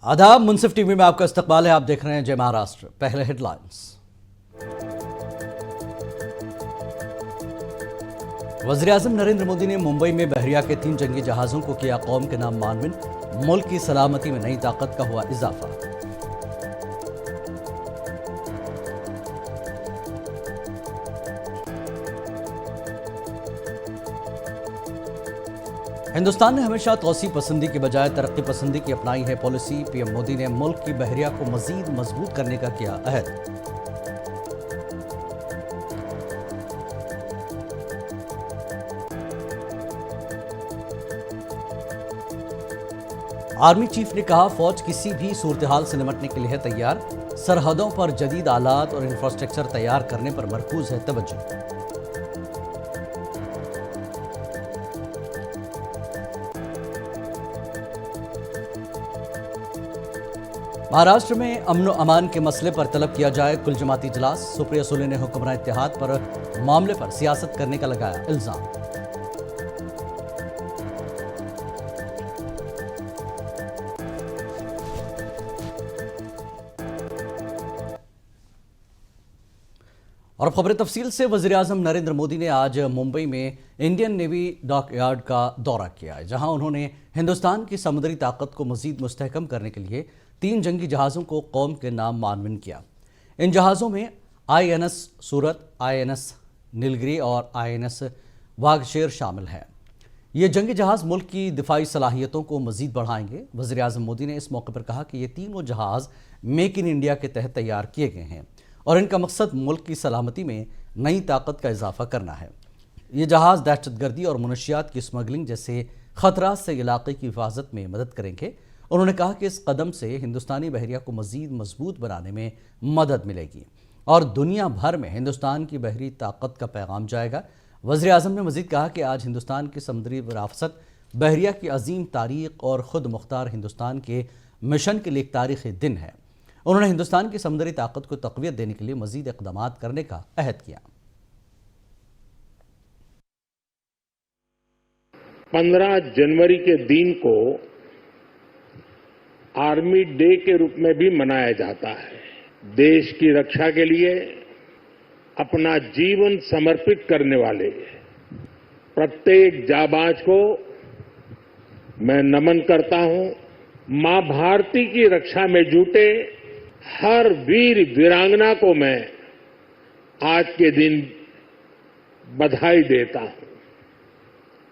आदाब, मुंसिफ टीवी में आपका इस्तकबाल है। आप देख रहे हैं जय महाराष्ट्र। पहले हेडलाइंस। वज़ीर-ए-आज़म नरेंद्र मोदी ने मुंबई में बहरिया के 3 जंगी जहाजों को किया कौम के नाम मानविन। मुल्क की सलामती में नई ताकत का हुआ इजाफा। हिंदुस्तान ने हमेशा तौसी पसंदी के बजाय तरक्की पसंदी की अपनाई है पॉलिसी। पीएम मोदी ने मुल्क की बहरिया को मजीद मजबूत करने का किया अहद। आर्मी चीफ ने कहा, फौज किसी भी सूरत हाल से निपटने के लिए है तैयार। सरहदों पर जदीद आलात और इंफ्रास्ट्रक्चर तैयार करने पर मरकूज है तवज्जो। महाराष्ट्र में अमन अमान के मसले पर तलब किया जाए कुल जमाती इजलास। सुप्रिया सुले ने हुक्मरान इत्तेहाद पर मामले पर सियासत करने का लगाया इल्जाम। और खबरें तफसील से। वज़ीर-ए-आज़म नरेंद्र मोदी ने आज मुंबई में इंडियन नेवी डॉकयार्ड का दौरा किया है, जहां उन्होंने हिंदुस्तान की समुद्री ताकत को मजीद मुस्तहकम करने के लिए 3 जंगी जहाज़ों को कौम के नाम मानविन किया। इन जहाज़ों में INS सूरत, INS नीलगिरी और INS वाघशेर शामिल हैं। ये जंगी जहाज़ मुल्क की दिफाई सलाहियतों को मजीद बढ़ाएंगे। वज़ीर-ए-आज़म मोदी ने इस मौके पर कहा कि ये तीनों जहाज़ मेक इन इंडिया के तहत तैयार किए गए हैं और इनका मकसद मुल्क की सलामती में नई ताकत का इजाफा करना है। ये जहाज़ दहशतगर्दी और मनशियात की स्मगलिंग जैसे खतरात से इलाके की हिफाजत में मदद करेंगे। उन्होंने कहा कि इस कदम से हिंदुस्तानी बहरिया को मजीद मजबूत बनाने में मदद मिलेगी और दुनिया भर में हिंदुस्तान की बहरी ताकत का पैगाम जाएगा। वज़ीर-ए-आज़म ने मजीद कहा कि आज हिंदुस्तान की समुद्री विरासत, बहरिया की अजीम तारीख और ख़ुद मुख्तार हिंदुस्तान के मिशन के लिए एक तारीख़ी दिन है। उन्होंने हिंदुस्तान की समुद्री ताकत को तक़वियत देने के लिए मजीद इक़दाम करने का अहद किया। 15 जनवरी के दिन को आर्मी डे के रूप में भी मनाया जाता है। देश की रक्षा के लिए अपना जीवन समर्पित करने वाले प्रत्येक जाबाज को मैं नमन करता हूं। मां भारती की रक्षा में जुटे हर वीर वीरांगना को मैं आज के दिन बधाई देता हूं।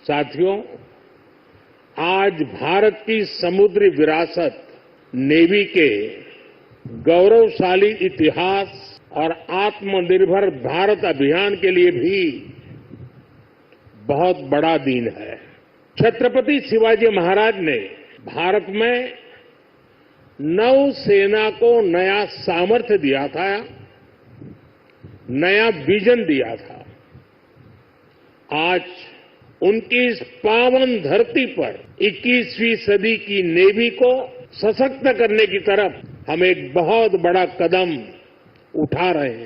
साथियों, आज भारत की समुद्री विरासत, नेवी के गौरवशाली इतिहास और आत्मनिर्भर भारत अभियान के लिए भी बहुत बड़ा दिन है। छत्रपति शिवाजी महाराज ने भारत में नौसेना को नया सामर्थ्य दिया था, नया विजन दिया था। आज उनकी इस पावन धरती पर 21वीं सदी की नेवी को सशक्त करने की तरफ हम एक बहुत बड़ा कदम उठा रहे हैं।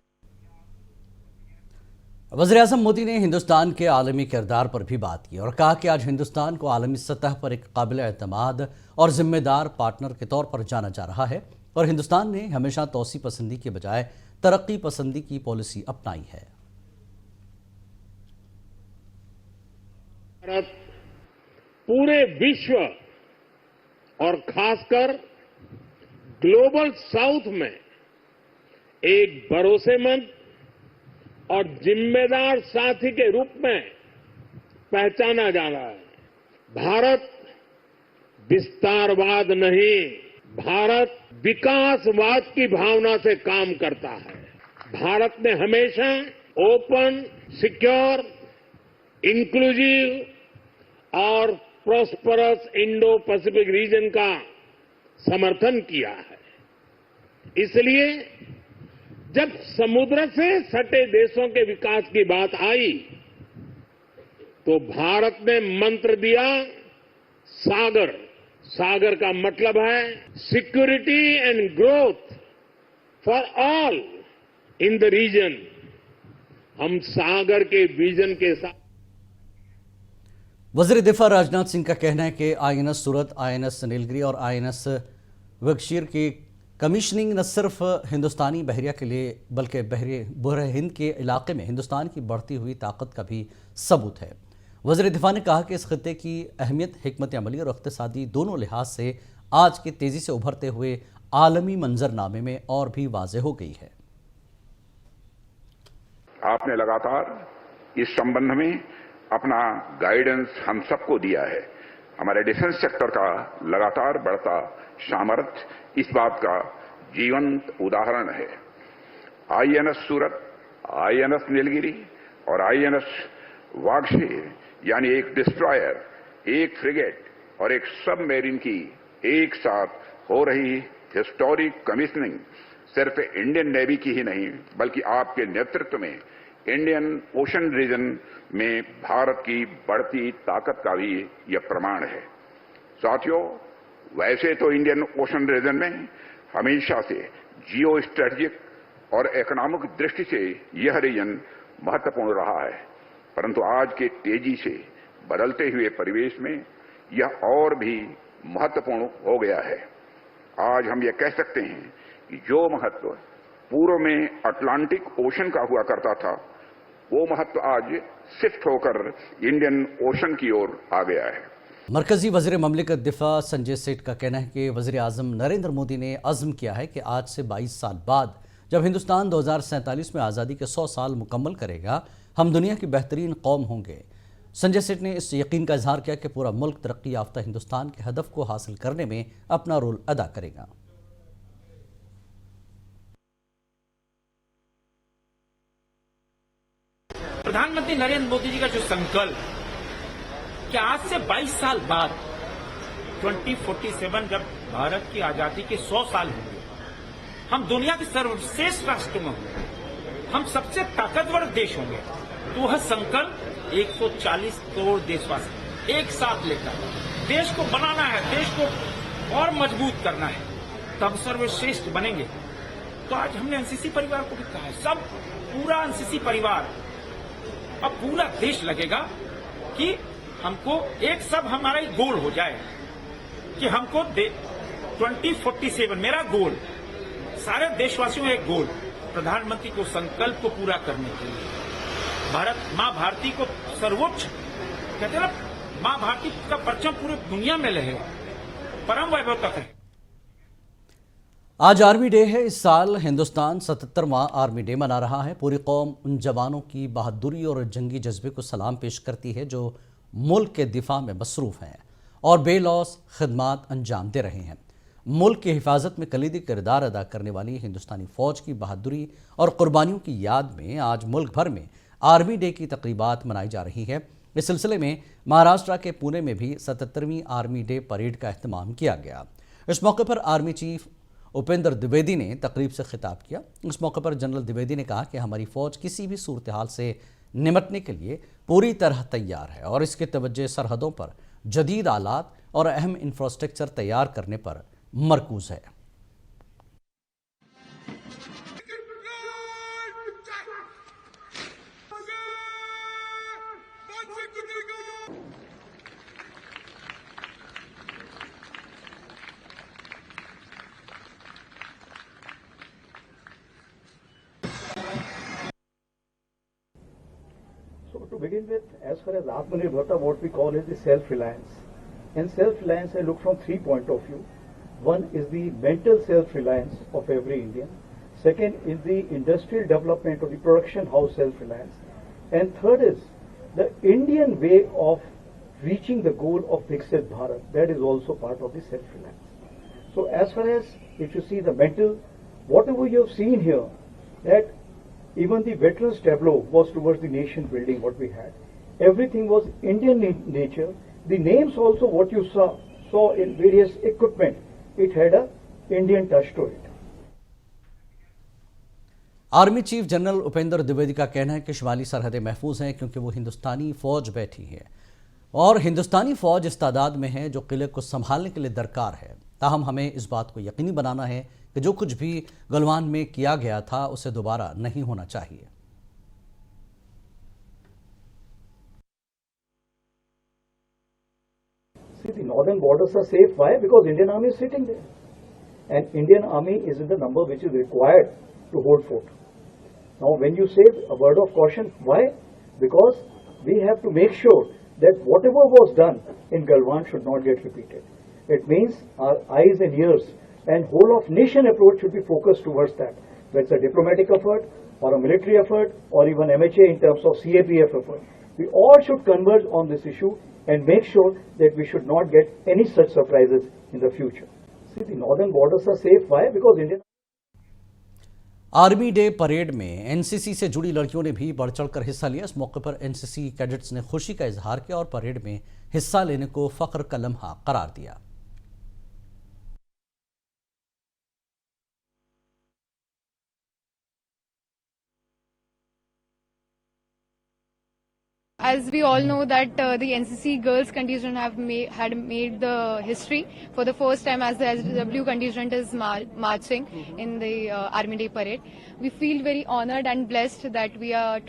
वज़ीर-ए-आज़म मोदी ने हिंदुस्तान के आलमी किरदार पर भी बात की और कहा कि आज हिंदुस्तान को आलमी सतह पर एक काबिल एतमाद और जिम्मेदार पार्टनर के तौर पर जाना जा रहा है और हिंदुस्तान ने हमेशा तौसी पसंदी के बजाय तरक्की पसंदी की पॉलिसी अपनाई है। भारत पूरे विश्व और खासकर ग्लोबल साउथ में एक भरोसेमंद और जिम्मेदार साथी के रूप में पहचाना जा रहा है। भारत विस्तारवाद नहीं, भारत विकासवाद की भावना से काम करता है। भारत ने हमेशा ओपन, सिक्योर, इंक्लूसिव और प्रॉस्परस इंडो पैसिफिक रीजन का समर्थन किया है। इसलिए जब समुद्र से सटे देशों के विकास की बात आई तो भारत ने मंत्र दिया सागर। सागर का मतलब है security and growth for all in the region. हम सागर के विजन के साथ। वज़ीर दिफा राजनाथ सिंह का कहना है कि INS सूरत, INS नीलगिरी और INS वर्कशीर की कमीशनिंग न सिर्फ हिंदुस्तानी बहरिया के लिए बल्कि बहर हिंद के इलाके में हिंदुस्तान की बढ़ती हुई ताकत का भी सबूत है। वज़ीर दिफा ने कहा कि इस खत्ते की अहमियत हिकमत अमली और इक़्तिसादी दोनों लिहाज से आज के तेज़ी से उभरते हुए आलमी मंजरनामे में और भी वाज़ेह हो गई है। आपने लगातार इस संबंध में अपना गाइडेंस हम सबको दिया है। हमारे डिफेंस सेक्टर का लगातार बढ़ता सामर्थ्य इस बात का जीवंत उदाहरण है। आईएनएस सूरत, आईएनएस नीलगिरी और आईएनएस वागशेर यानी एक डिस्ट्रॉयर, एक फ्रिगेट और एक सबमरीन की एक साथ हो रही हिस्टोरिक कमीशनिंग सिर्फ इंडियन नेवी की ही नहीं बल्कि आपके नेतृत्व में इंडियन ओशन रीजन में भारत की बढ़ती ताकत का भी यह प्रमाण है। साथियों, वैसे तो इंडियन ओशन रीजन में हमेशा से जियो स्ट्रेटेजिक और इकोनॉमिक दृष्टि से यह रीजन महत्वपूर्ण रहा है, परंतु आज के तेजी से बदलते हुए परिवेश में यह और भी महत्वपूर्ण हो गया है। आज हम यह कह सकते हैं कि जो महत्व पूर्व में अटलांटिक ओशन का हुआ करता था, वो महत्व आज शिफ्ट होकर इंडियन ओशन की ओर आ गया है। मरकजी वज़ीर ममलिकत दिफा संजय सेठ का कहना है कि वज़ीर आज़म नरेंद्र मोदी ने अज़्म किया है कि आज से 22 साल बाद जब हिंदुस्तान 2047 में आज़ादी के 100 साल मुकम्मल करेगा, हम दुनिया की बेहतरीन कौम होंगे। संजय सेठ ने इस यकीन का इजहार किया कि पूरा मुल्क तरक्की याफ्ता हिंदुस्तान के हदफ को हासिल करने में अपना रोल अदा करेगा। प्रधानमंत्री नरेंद्र मोदी जी का जो संकल्प कि आज से 22 साल बाद 2047 जब भारत की आजादी के 100 साल होंगे, हम दुनिया के सर्वश्रेष्ठ राष्ट्र में होंगे, हम सबसे ताकतवर देश होंगे, तो वह संकल्प 140 करोड़ देशवासी एक साथ लेकर देश को बनाना है, देश को और मजबूत करना है, तब सर्वश्रेष्ठ बनेंगे। तो आज हमने एनसीसी परिवार को भी कहा है, सब पूरा एनसीसी परिवार अब पूरा देश लगेगा कि हमको एक सब हमारा एक गोल हो जाए कि हमको 2047 मेरा गोल, सारे देशवासियों एक गोल, प्रधानमंत्री को संकल्प को पूरा करने के लिए भारत मां भारती को सर्वोच्च कहते हैं ना, मां भारती का परचम पूरी दुनिया में लहे, परम वैभव तक है। आज आर्मी डे है। इस साल हिंदुस्तान 77वां आर्मी डे मना रहा है। पूरी कौम उन जवानों की बहादुरी और जंगी जज्बे को सलाम पेश करती है जो मुल्क के दिफा में मसरूफ़ हैं और बेलौस खदमात अंजाम दे रहे हैं। मुल्क की हिफाजत में कलीदी किरदार अदा करने वाली हिंदुस्तानी फ़ौज की बहादुरी और कुर्बानियों की याद में आज मुल्क भर में आर्मी डे की तकरीबात मनाई जा रही है। इस सिलसिले में महाराष्ट्र के पुणे में भी 77वीं आर्मी डे परेड का अहतमाम किया गया। इस मौके पर आर्मी चीफ उपेंद्र द्विवेदी ने तकरीब से खिताब किया। इस मौके पर जनरल द्विवेदी ने कहा कि हमारी फ़ौज किसी भी सूरत हाल से निपटने के लिए पूरी तरह तैयार है और इसके तवज्जो सरहदों पर जदीद आलात और अहम इंफ्रास्ट्रक्चर तैयार करने पर मरकूज है। So to begin with, as far as Atmanirbharta, what we call is the self-reliance. In self-reliance, I look from 3 points of view. One is the mental self-reliance of every Indian. Second is the industrial development of the production house self-reliance. And third is the Indian way of reaching the goal of Viksit Bharat. That is also part of the self-reliance. So as far as, if you see the mental, whatever you have seen here, that even the veterans tableau was towards the nation building what we had. Everything was Indian in nature. The names also what you saw in various equipment, it had a Indian touch to it. Army chief general Upendra Dwivedi का कहना है कि शुमाली सरहदें महफूज हैं क्योंकि वो हिंदुस्तानी फ़ौज बैठी है और हिंदुस्तानी फ़ौज इस तादाद में है जो किले को संभालने के लिए दरकार है। ताहम हमें इस बात को यकीनी बनाना है कि जो कुछ भी गलवान में किया गया था उसे दोबारा नहीं होना चाहिए। See, the northern borders are safe. Why? Because Indian Army is sitting there. and Indian Army is in the number which is required to hold fort. Now, when you say a word of caution, why? Because we have to make sure that whatever was done in Galwan should not get repeated. It means our eyes and ears and whole of nation approach should be focused towards that. Whether it's a diplomatic effort or a military effort or even MHA in terms of CAPF effort. We all should converge on this issue and make sure that we should not get any such surprises in the future. See, the northern borders are safe. Why? Because Indian army day parade में NCC से जुड़ी लड़कियों ने भी बढ़ चढ़कर हिस्सा लिया। इस मौके पर एनसीसी कैडेट्स ने खुशी का इजहार किया और परेड में हिस्सा लेने को फख्र का लम्हा करार दिया। As we all know that the NCC girls contingent had made the history for the first time as the SW contingent is marching in the Army Day parade. We feel very honored and blessed that we are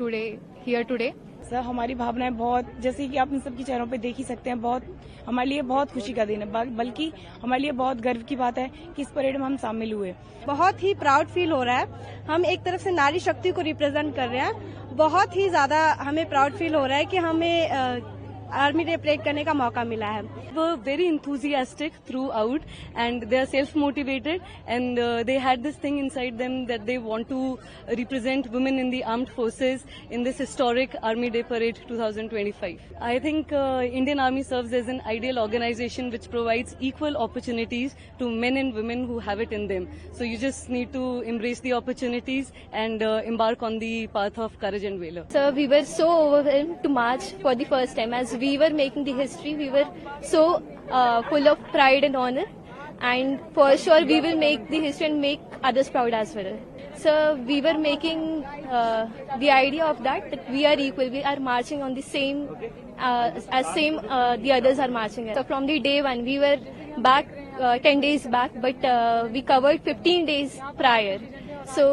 here today. Sir हमारी भावनाएं बहुत, जैसे कि आप इन सबके चेहरों पे देख ही सकते हैं, बहुत हमारे लिए बहुत खुशी का दिन है, बल्कि हमारे लिए बहुत गर्व की बात है कि इस परेड में हम शामिल हुए। बहुत ही प्राउड फील हो रहा है। हम एक तरफ से नारी शक्ति को रिप्रेजेंट कर रहे हैं। बहुत ही ज्यादा हमें प्राउड फील हो रहा है कि हमें आर्मी डे परेड करने का मौका मिला है। Were very enthusiastic throughout and they are self-motivated and they had this thing inside them that they want to represent women in the armed forces in this historic Army Day Parade 2025. I think Indian Army serves as an ideal organization which provides equal opportunities to men and women who have it in them. So you just need to embrace the opportunities and embark on the path of courage and valor. So we were so overwhelmed to march for the first time. As we were making the history, we were so full of pride and honor, and for sure we will make the history and make others proud as well. So we were making the idea of that we are equal, we are marching on the same the others are marching. So from the day one we were back 10 days back, but we covered 15 days prior. So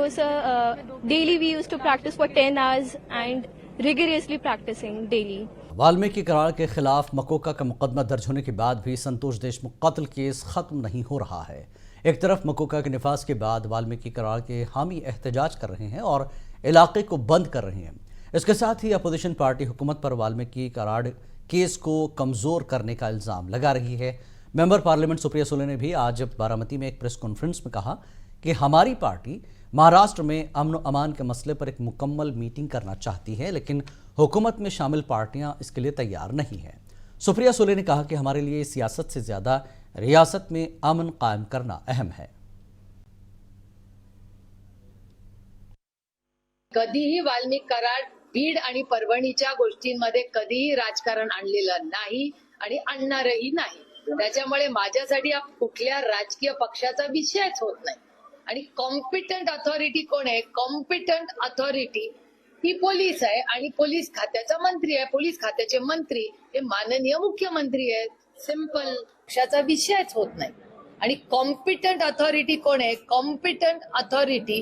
daily we used to practice for 10 hours and rigorously practicing daily. Valmiki करार के खिलाफ मकोका का मुकदमा दर्ज होने के बाद भी संतोष देशमुख कत्ल केस खत्म नहीं हो रहा है। एक तरफ मकोका के निफाज के बाद वाल्मीकि करार के हामी एहतजाज कर रहे हैं और इलाके को बंद कर रहे हैं। इसके साथ ही अपोजिशन पार्टी हुकूमत पर वाल्मीकि करार केस को कमज़ोर करने का इल्ज़ाम लगा रही है। मेंबर पार्लियामेंट सुप्रिया सुले ने भी आज बारामती में एक प्रेस कॉन्फ्रेंस में कहा कि हमारी पार्टी महाराष्ट्र में अमन अमान के मसले पर एक मुकम्मल मीटिंग करना चाहती है, लेकिन हुकूमत में शामिल पार्टियां इसके लिए तैयार नहीं हैं। सुप्रिया सुले ने कहा कि हमारे लिए सियासत से ज़्यादा रियासत में अमन कायम करना अहम है। कधीही वाल्मिक कराड, बीड आणि परभणीच्या गोष्टींमध्ये कधीही राजकारण आणलेलं नाही आणि आणणारही नाही। त्याच्यामुळे माझ्यासाठी कुठल्या राजकीय पक्षाचा विषयच होत नाही। आणि कॉम्पिटंट अथॉरिटी कोण आहे? कॉम्पिटंट अथॉरिटी ही पोलीस आहे आणि पोलीस खात्याचा मंत्री आहे। पोलीस खात्याचे मंत्री हे माननीय मुख्यमंत्री आहेत। सिंपल, पक्षाचा विषयच होत नाही। आणि कॉम्पिटंट अथॉरिटी कोण आहे? कॉम्पिटंट अथॉरिटी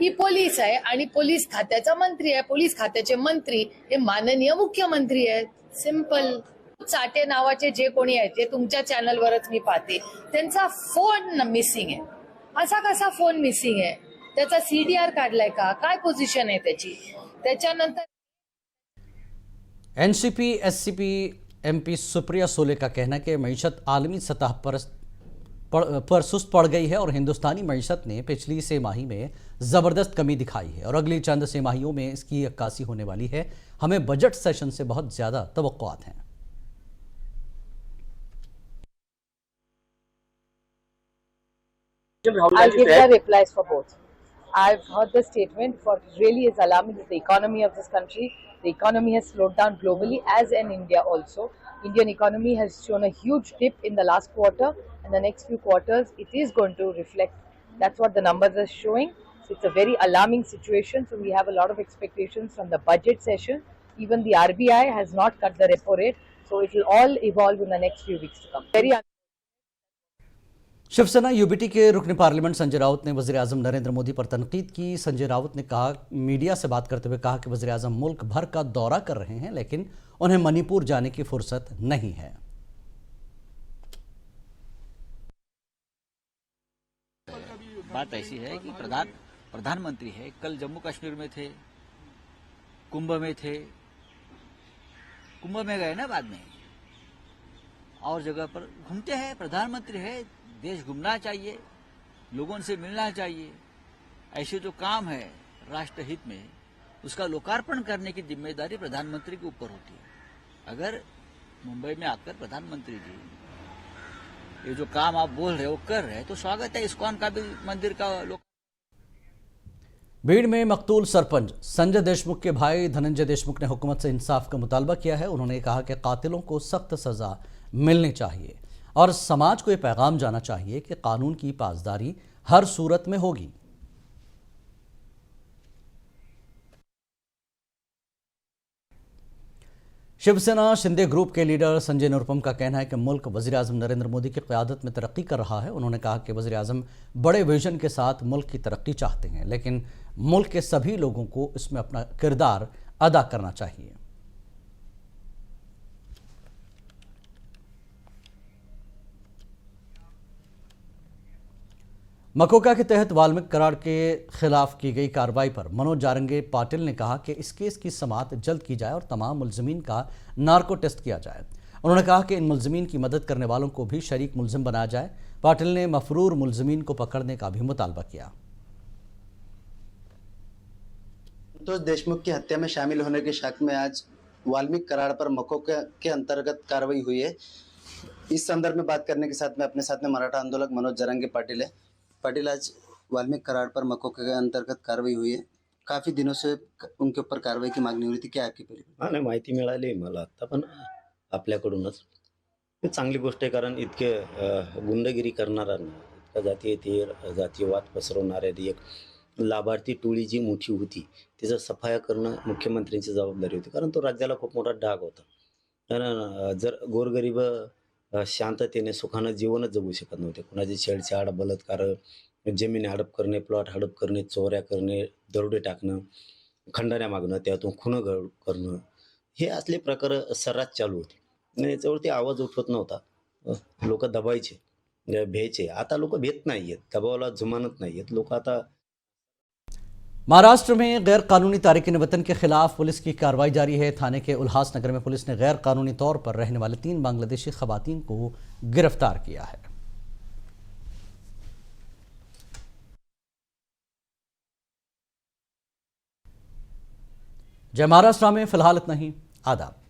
ही पोलीस आहे आणि पोलीस खात्याचा मंत्री आहे। पोलीस खात्याचे मंत्री हे माननीय मुख्यमंत्री आहेत। सिंपल। चाटे नावाचे जे कोणी आहेत ते तुमच्या चॅनलवरच मी पाहते, त्यांचा फोन मिसिंग आहे। असा कसा फोन मिसिंग आहे? त्याचा सीडीआर काढलाय का? काय पोझिशन आहे त्याची? त्याच्यानंतर एनसीपी एससीपी एमपी सुप्रिया सोले का कहना है कि मईशत आलमी सतह पर सुस्त पड़ गई है और हिंदुस्तानी मईशत ने पिछली सेमाही में ज़बरदस्त कमी दिखाई है और अगली चंद सेमाहियों में इसकी अक्कासी होने वाली है। हमें बजट सेशन से बहुत ज़्यादा तवक्कुआत हैं। I'll give the replies for both. I've heard the statement. What really is alarming is the economy of this country. The economy has slowed down globally, as in India also. Indian economy has shown a huge dip in the last quarter, and the next few quarters it is going to reflect. That's what the numbers are showing. So it's a very alarming situation. So we have a lot of expectations from the budget session. Even the RBI has not cut the repo rate. So it will all evolve in the next few weeks to come. Shiv Sena UBT के रुकन parliament Sanjay Raut ने वज़ीर-ए-आज़म नरेंद्र मोदी पर तनकीद की। संजय राउत ने कहा, media से बात करते हुए कहा कि वज़ीर-ए-आज़म मुल्क भर का दौरा कर रहे हैं, लेकिन उन्हें मणिपुर जाने की फुर्सत नहीं है। बात ऐसी है कि प्रधानमंत्री है, कल जम्मू कश्मीर में थे, कुंभ में थे, कुंभ में गए ना बाद में, और जगह पर घूमते हैं। प्रधानमंत्री है, देश घूमना चाहिए, लोगों से मिलना चाहिए। ऐसे जो काम है राष्ट्रहित में, उसका लोकार्पण करने की जिम्मेदारी प्रधानमंत्री के ऊपर होती है। अगर मुंबई में आकर प्रधानमंत्री जी ये जो काम आप बोल रहे हो कर रहे हैं, तो स्वागत है। इस्कॉन का भी मंदिर का लोग। भीड़ में मकतूल सरपंच संजय देशमुख के भाई धनंजय देशमुख ने हुकूमत से इंसाफ का मुतालबा किया है। उन्होंने कहा कि कातिलों को सख्त सजा मिलनी चाहिए और समाज को यह पैगाम जाना चाहिए कि कानून की पासदारी हर सूरत में होगी। शिवसेना शिंदे ग्रुप के लीडर संजय निरुपम का कहना है कि मुल्क वज़ीर आज़म नरेंद्र मोदी की क़यादत में तरक्की कर रहा है। उन्होंने कहा कि वज़ीर आज़म बड़े विजन के साथ मुल्क की तरक्की चाहते हैं, लेकिन मुल्क के सभी लोगों को इसमें अपना किरदार अदा करना चाहिए। मकोका के तहत वाल्मीकि करार के खिलाफ की गई कार्रवाई पर मनोज जारंगे पाटिल ने कहा कि इस केस की समाअत जल्द की जाए और तमाम मुलजमीन का नार्को टेस्ट किया जाए। उन्होंने कहा कि इन मुलजमीन की मदद करने वालों को भी शरीक मुलजिम बनाया जाए। पाटिल ने मफरूर मुलजमीन को पकड़ने का भी मुतालबा किया। तो देशमुख की हत्या में शामिल होने के शक में आज वाल्मीकि करार पर मकोका के अंतर्गत कार्रवाई हुई है। इस संदर्भ में बात करने के साथ में अपने साथ में मराठा आंदोलक मनोज जारंगे पाटिल है। पाटिल, आज वाल्मीकि करार पर मकोका के अंतर्गत कारवाई हुई है। काफी दिनों से उनके ऊपर कारवाई की मागणी होती, क्या आपकी परिस्थिती? नाही, माहिती मिळाली मला आता पण आपल्याकडूनच. ही चांगली गोष्ट आहे, कारण इतके गुंडगिरी करणाऱ्यांना, इतका जातीयवाद पसरवणाऱ्या एक लाभार्थी टोळी जी मोठी होती, तिचा सफाया करणं मुख्यमंत्र्यांची जबाबदारी होती, कारण तो राज्याला खूप मोठा डाग होता. कारण जर गोरगरीब शांततेने सुखानं जीवनच जगू शकत नव्हते. कुणाची छेडछाड, बलात्कार, जमीन हडप करणे, प्लॉट हडप करणे, चोऱ्या करणे, दरोडे टाकणं, खंडण्या मागणं, त्यातून खून करणं, हे असले प्रकार सर्रास चालू होते. आणि याच्यावरती आवाज उठवत नव्हता. लोक दबायचे, भ्यायचे. आता लोक भेट नाहीयेत, दबावाला जुमानत नाहीयेत. लोक आता महाराष्ट्र में गैर कानूनी तारिकीन वतन के खिलाफ पुलिस की कार्रवाई जारी है। थाने के उल्हासनगर में पुलिस ने गैर कानूनी तौर पर रहने वाले 3 बांग्लादेशी खवातीन को गिरफ्तार किया है। जय महाराष्ट्र में फिलहाल इतना ही। आदाब।